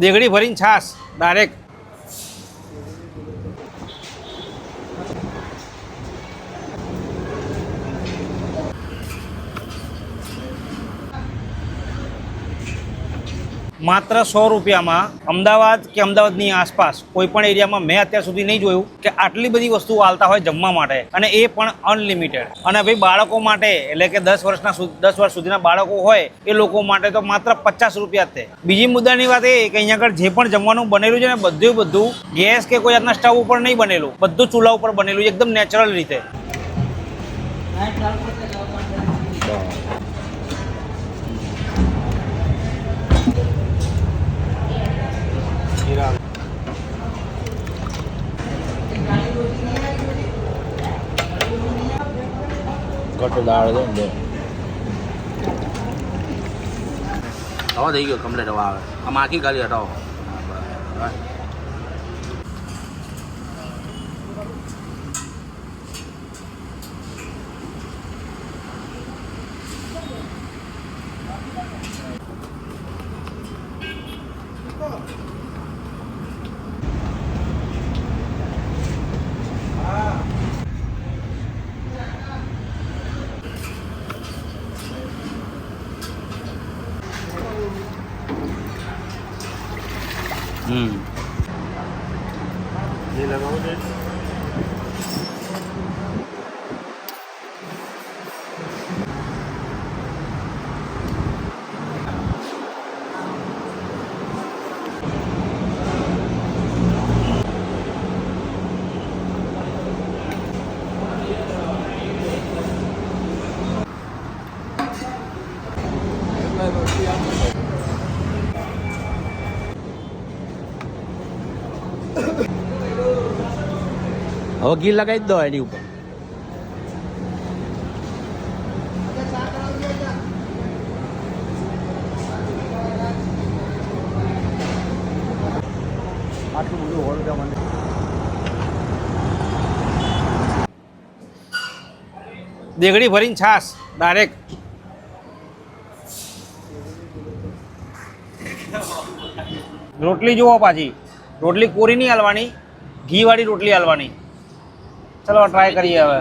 દેગડી ભરીને છાશ ડાયરેક્ટ. માત્ર 100 રૂપિયામાં અમદાવાદ કે અમદાવાદની આસપાસ કોઈ પણ એરિયામાં મેં અત્યાર સુધી નહીં જોયું કે આટલી બધી વસ્તુઓ આલતા હોય જમવા માટે, અને એ પણ અનલિમિટેડ. અને ભાઈ બાળકો માટે એટલે કે 10 વર્ષ સુધીના બાળકો હોય એ લોકો માટે તો માત્ર 50 રૂપિયા જ છે. બીજી મુદ્દાની વાત એ કે અહીંયા આગળ જે પણ જમવાનું બનેલું છે ને બધું ગેસ કે કોઈ જાતના સ્ટવ ઉપર નહીં બનેલું, બધું ચૂલા ઉપર બનેલું છે એકદમ નેચરલ રીતે. કટો દાળ દો ને હવે થઈ ગયો કમ્પ્લેટ. હવે આવે આમ આખી ખાલી હટાવો. ये लगाओ दे. હવે ઘી લગાવી જ દો એની ઉપર. આટલું બધું હોળગા મને દેગડી ભરીને છાશ ડાયરેક્ટ. રોટલી જુઓ પાછી, રોટલી કોરી નહીં હાલવાની, ઘીવાળી રોટલી હાલવાની. ચલો ટ્રાય કરીએ હવે.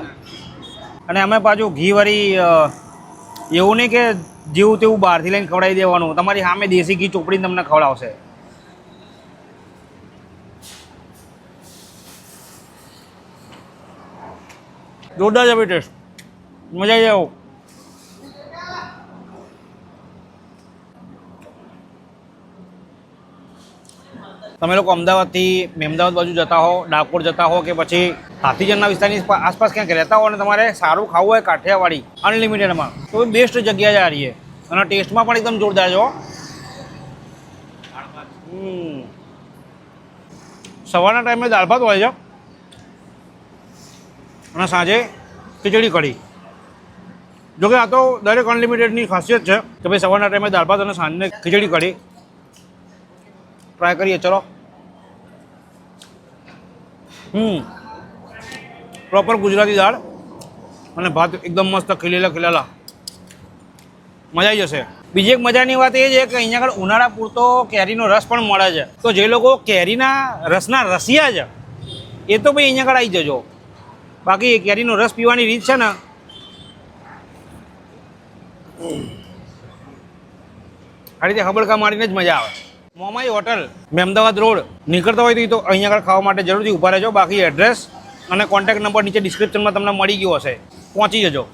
અને અમે પાછું ઘીવાળી એવું નહીં કે જેવું તેવું બહારથી લઈને ખવડાવી દેવાનું, તમારી સામે દેશી ઘી ચોપડીને તમને ખવડાવશે. જોરદાર છે ભાઈ ટેસ્ટ, મજા આવી જાવ. તમે લોકો અમદાવાદથી મહેમદાવાદ બાજુ જતા હો, ડાકોર જતા હો, કે પછી હાથીજનના વિસ્તારની આસપાસ ક્યાંક રહેતા હો અને તમારે સારું ખાવું હોય કાઠિયાવાડી અનલિમિટેડમાં, તો બેસ્ટ જગ્યા જ આ રહી છે. અને ટેસ્ટમાં પણ એકદમ જોરદાર છે. સવારના ટાઈમે દાળ ભાત હોય છે અને સાંજે ખીચડી કઢી. જોકે આ તો દરેક અનલિમિટેડની ખાસિયત છે કે ભાઈ સવારના ટાઈમે દાળ ભાત અને સાંજને ખીચડી કઢી. ટ્રાય કરીએ ચલો. પ્રોપર ગુજરાતી દાળ અને ભાત એકદમ મસ્ત ખીલેલા. મજા આવી જશે. બીજી એક મજાની વાત એ છે કે અહીંયા આગળ ઉનાળા પૂરતો કેરીનો રસ પણ મળે છે. તો જે લોકો કેરીના રસના રસિયા છે એ તો ભાઈ અહીંયા આગળ આવી જજો. બાકી કેરીનો રસ પીવાની રીત છે ને, આ રીતે હબડકા મારીને જ મજા આવે. મોમાઈ હોટલ, મહેમદાવાદ રોડ નીકળતા હોય તો અહીંયા આગળ ખાવા માટે જરૂરથી ઊભા રહેજો. બાકી એડ્રેસ અને કોન્ટેક્ટ નંબર નીચે ડિસ્ક્રિપ્શનમાં તમને મળી ગયો હશે, પહોંચી જજો.